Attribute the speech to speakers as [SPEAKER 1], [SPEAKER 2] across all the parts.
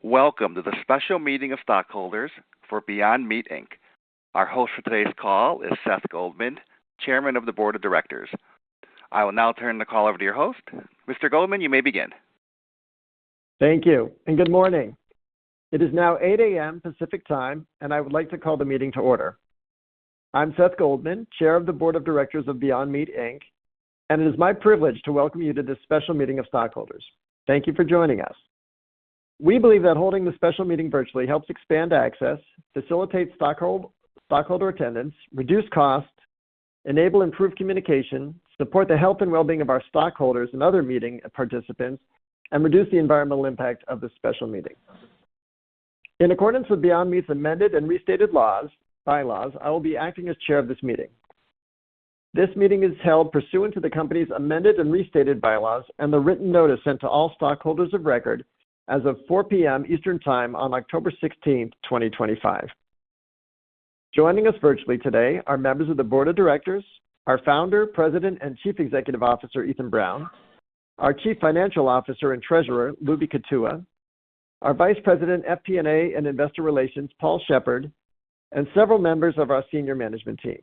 [SPEAKER 1] Welcome to the special meeting of stockholders for Beyond Meat, Inc. Our host for today's call is Seth Goldman, Chairman of the Board of Directors. I will now turn the call over to your host. Mr. Goldman, you may begin.
[SPEAKER 2] Thank you, and good morning. It is now 8 a.m. Pacific Time, and I would like to call the meeting to order. I'm Seth Goldman, Chair of the Board of Directors of Beyond Meat, Inc., and it is my privilege to welcome you to this special meeting of stockholders. Thank you for joining us. We believe that holding the special meeting virtually helps expand access, facilitate stockholder attendance, reduce costs, enable improved communication, support the health and well-being of our stockholders and other meeting participants, and reduce the environmental impact of the special meeting. In accordance with Beyond Meat's amended and restated bylaws, I will be acting as chair of this meeting. This meeting is held pursuant to the company's amended and restated bylaws and the written notice sent to all stockholders of record as of 4 p.m. Eastern Time on October 16, 2025. Joining us virtually today are members of the Board of Directors, our Founder, President, and Chief Executive Officer, Ethan Brown, our Chief Financial Officer and Treasurer, Lubi Katua, our Vice President, FP&A and Investor Relations, Paul Shepard, and several members of our senior management team.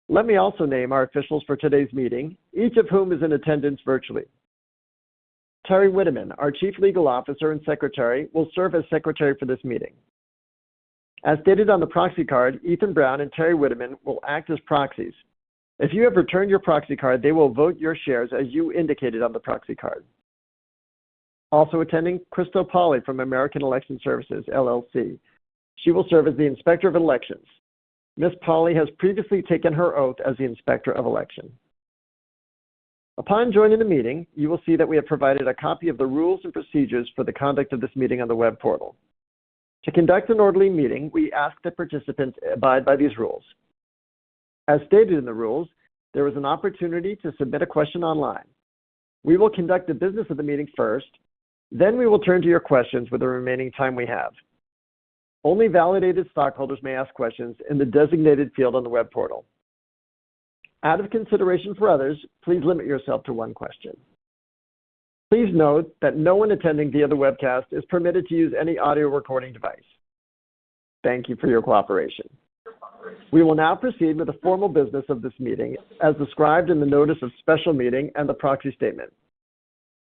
[SPEAKER 2] Let me also name our officials for today's meeting, each of whom is in attendance virtually. Terry Whitteman, our Chief Legal Officer and Secretary, will serve as Secretary for this meeting. As stated on the proxy card, Ethan Brown and Terry Whitteman will act as proxies. If you have returned your proxy card, they will vote your shares as you indicated on the proxy card. Also attending, Crystal Pauley from American Election Services, LLC. She will serve as the Inspector of Elections. Ms. Pauley has previously taken her oath as the Inspector of Election. Upon joining the meeting, you will see that we have provided a copy of the rules and procedures for the conduct of this meeting on the web portal. To conduct an orderly meeting, we ask that participants abide by these rules. As stated in the rules, there is an opportunity to submit a question online. We will conduct the business of the meeting first, then we will turn to your questions with the remaining time we have. Only validated stockholders may ask questions in the designated field on the web portal. Out of consideration for others, please limit yourself to one question. Please note that no one attending via the webcast is permitted to use any audio recording device. Thank you for your cooperation. We will now proceed with the formal business of this meeting as described in the Notice of Special Meeting and the Proxy Statement.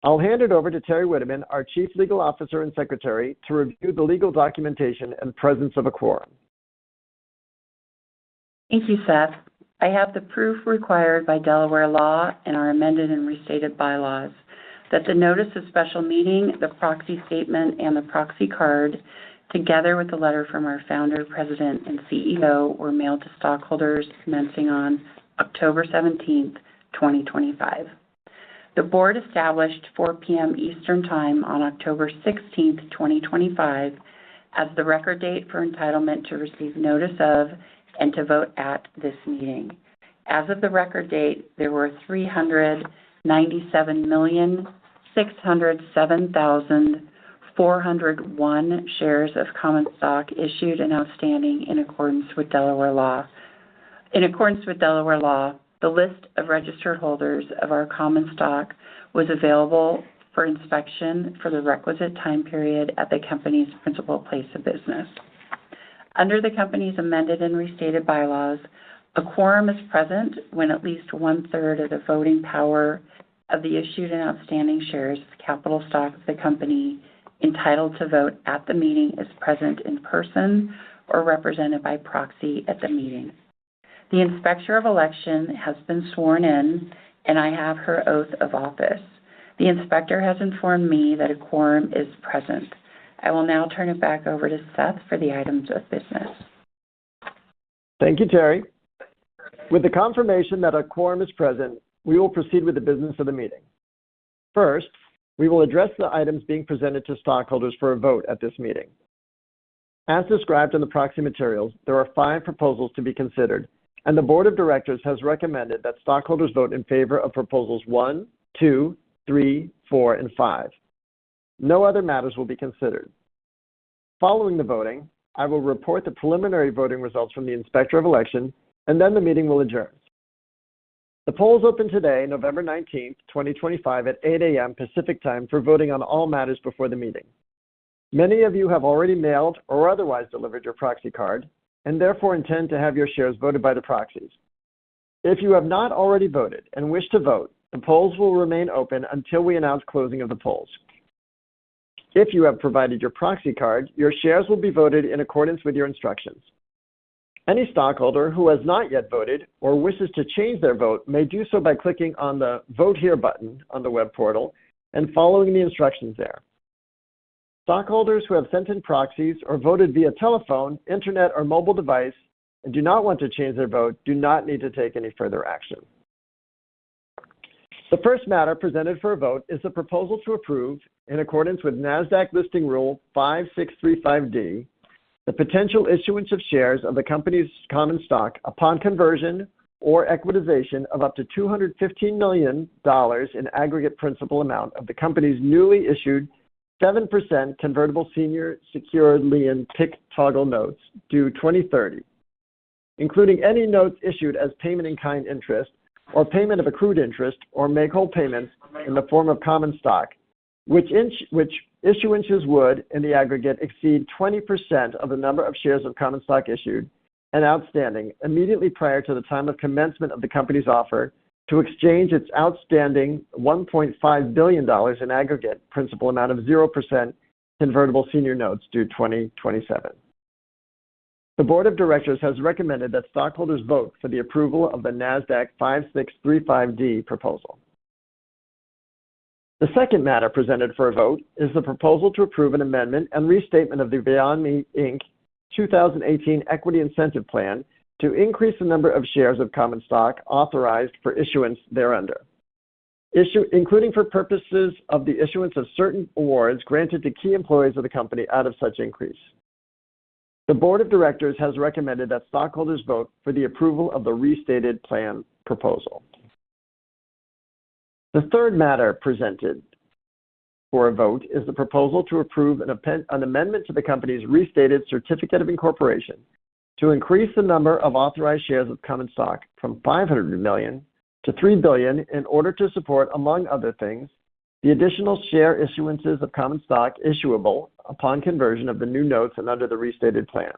[SPEAKER 2] I'll hand it over to Terry Whitteman, our Chief Legal Officer and Secretary, to review the legal documentation and presence of a quorum.
[SPEAKER 3] Thank you, Seth. I have the proof required by Delaware law and our amended and restated bylaws that the Notice of Special Meeting, the Proxy Statement, and the Proxy Card, together with a letter from our Founder, President, and CEO, were mailed to stockholders commencing on October 17, 2025. The Board established 4 p.m. Eastern Time on October 16, 2025, as the record date for entitlement to receive notice of and to vote at this meeting. As of the record date, there were 397,607,401 shares of common stock issued and outstanding in accordance with Delaware law. In accordance with Delaware law, the list of registered holders of our common stock was available for inspection for the requisite time period at the company's principal place of business. Under the company's amended and restated bylaws, a quorum is present when at least 1/3 of the voting power of the issued and outstanding shares of capital stock of the company entitled to vote at the meeting is present in person or represented by proxy at the meeting. The Inspector of Election has been sworn in, and I have her oath of office. The Inspector has informed me that a quorum is present. I will now turn it back over to Seth for the items of business.
[SPEAKER 2] Thank you, Terry. With the confirmation that a quorum is present, we will proceed with the business of the meeting. First, we will address the items being presented to stockholders for a vote at this meeting. As described in the proxy materials, there are 5 proposals to be considered, and the Board of Directors has recommended that stockholders vote in favor of proposals 1, 2, 3, 4, and 5. No other matters will be considered. Following the voting, I will report the preliminary voting results from the Inspector of Election, and then the meeting will adjourn. The polls open today, November 19, 2025 at 8 a.m. Pacific Time for voting on all matters before the meeting. Many of you have already mailed or otherwise delivered your proxy card and therefore intend to have your shares voted by the proxies. If you have not already voted and wish to vote, the polls will remain open until we announce closing of the polls. If you have provided your proxy card, your shares will be voted in accordance with your instructions. Any stockholder who has not yet voted or wishes to change their vote may do so by clicking on the Vote Here button on the web portal and following the instructions there. Stockholders who have sent in proxies or voted via telephone, internet, or mobile device and do not want to change their vote do not need to take any further action. The first matter presented for a vote is the proposal to approve, in accordance with NASDAQ Listing Rule 5635D, the potential issuance of shares of the company's common stock upon conversion or equitization of up to $215 million in aggregate principal amount of the company's newly issued 7% convertible senior secured lien PIK toggle notes due 2030, including any notes issued as payment in kind interest or payment of accrued interest or make-whole payments in the form of common stock, which issuances would, in the aggregate, exceed 20% of the number of shares of common stock issued and outstanding immediately prior to the time of commencement of the company's offer to exchange its outstanding $1.5 billion in aggregate principal amount of 0% convertible senior notes due 2027. The Board of Directors has recommended that stockholders vote for the approval of the NASDAQ 5635D proposal. The second matter presented for a vote is the proposal to approve an amendment and restatement of the Beyond Meat, Inc. 2018 Equity Incentive Plan to increase the number of shares of common stock authorized for issuance thereunder, including for purposes of the issuance of certain awards granted to key employees of the company out of such increase. The Board of Directors has recommended that stockholders vote for the approval of the restated plan proposal. The third matter presented for a vote is the proposal to approve an amendment to the company's restated certificate of incorporation to increase the number of authorized shares of common stock from 500 million to 3 billion in order to support, among other things, the additional share issuances of common stock issuable upon conversion of the new notes and under the restated plan.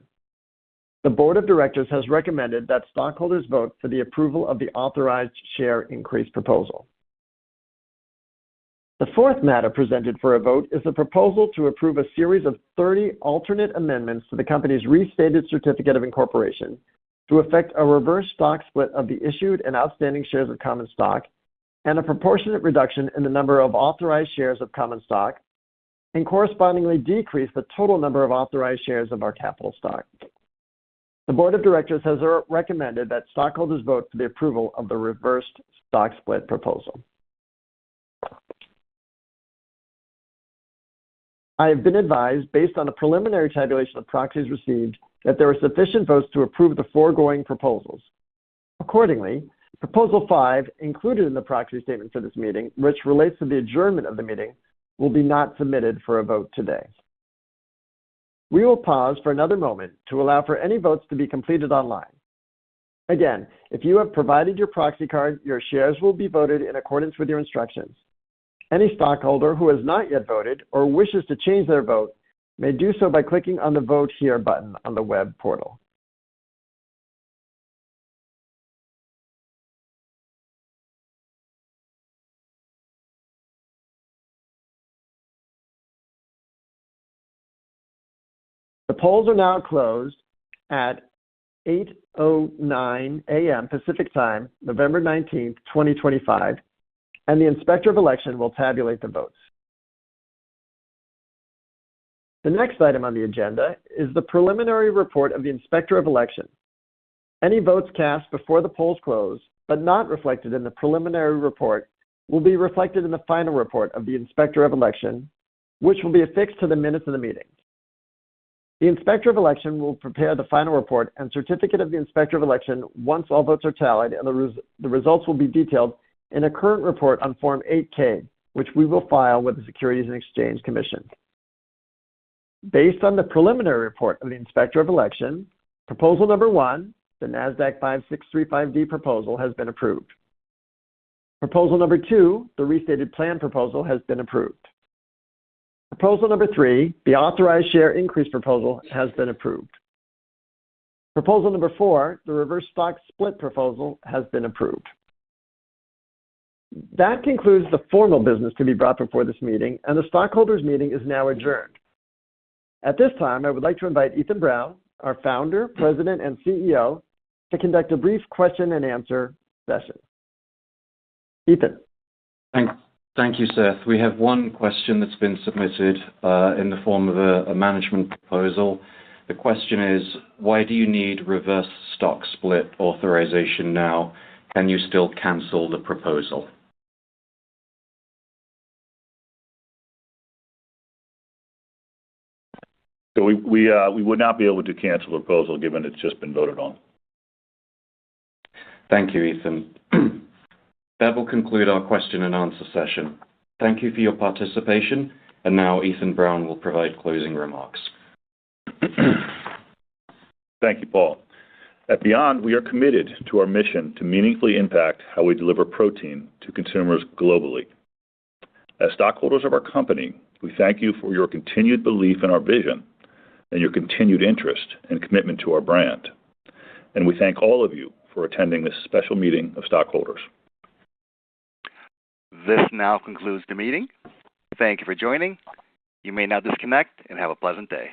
[SPEAKER 2] The Board of Directors has recommended that stockholders vote for the approval of the authorized share increase proposal. The fourth matter presented for a vote is the proposal to approve a series of 30 alternate amendments to the company's restated certificate of incorporation to effect a reverse stock split of the issued and outstanding shares of common stock and a proportionate reduction in the number of authorized shares of common stock, and correspondingly decrease the total number of authorized shares of our capital stock. The Board of Directors has recommended that stockholders vote for the approval of the reversed stock split proposal. I have been advised, based on a preliminary tabulation of proxies received, that there are sufficient votes to approve the foregoing proposals. Accordingly, Proposal 5, included in the proxy statement for this meeting, which relates to the adjournment of the meeting, will be not submitted for a vote today. We will pause for another moment to allow for any votes to be completed online. Again, if you have provided your proxy card, your shares will be voted in accordance with your instructions. Any stockholder who has not yet voted or wishes to change their vote may do so by clicking on the Vote Here button on the web portal. The polls are now closed at 8:09 a.m. Pacific Time, November 19th, 2025, and the Inspector of Election will tabulate the votes. The next item on the agenda is the preliminary report of the Inspector of Election. Any votes cast before the polls close, but not reflected in the preliminary report, will be reflected in the final report of the Inspector of Election, which will be affixed to the minutes of the meeting. The Inspector of Election will prepare the final report and certificate of the Inspector of Election once all votes are tallied, and the results will be detailed in a current report on Form 8-K, which we will file with the Securities and Exchange Commission. Based on the preliminary report of the Inspector of Election, Proposal Number 1, the NASDAQ 5635D proposal, has been approved. Proposal Number 2, the restated plan proposal, has been approved. Proposal number 3, the authorized share increase proposal, has been approved. Proposal number 4, the reverse stock split proposal, has been approved. That concludes the formal business to be brought before this meeting, and the stockholders' meeting is now adjourned. At this time, I would like to invite Ethan Brown, our founder, president, and CEO, to conduct a brief question and answer session. Ethan.
[SPEAKER 4] Thank you, Seth. We have one question that's been submitted in the form of a management proposal. The question is, why do you need reverse stock split authorization now? Can you still cancel the proposal?
[SPEAKER 5] So we would not be able to cancel the proposal given it's just been voted on.
[SPEAKER 4] Thank you, Ethan. That will conclude our question and answer session. Thank you for your participation, and now Ethan Brown will provide closing remarks.
[SPEAKER 5] Thank you, Paul. At Beyond, we are committed to our mission to meaningfully impact how we deliver protein to consumers globally. As stockholders of our company, we thank you for your continued belief in our vision and your continued interest and commitment to our brand. And we thank all of you for attending this special meeting of stockholders.
[SPEAKER 1] This now concludes the meeting. Thank you for joining. You may now disconnect and have a pleasant day.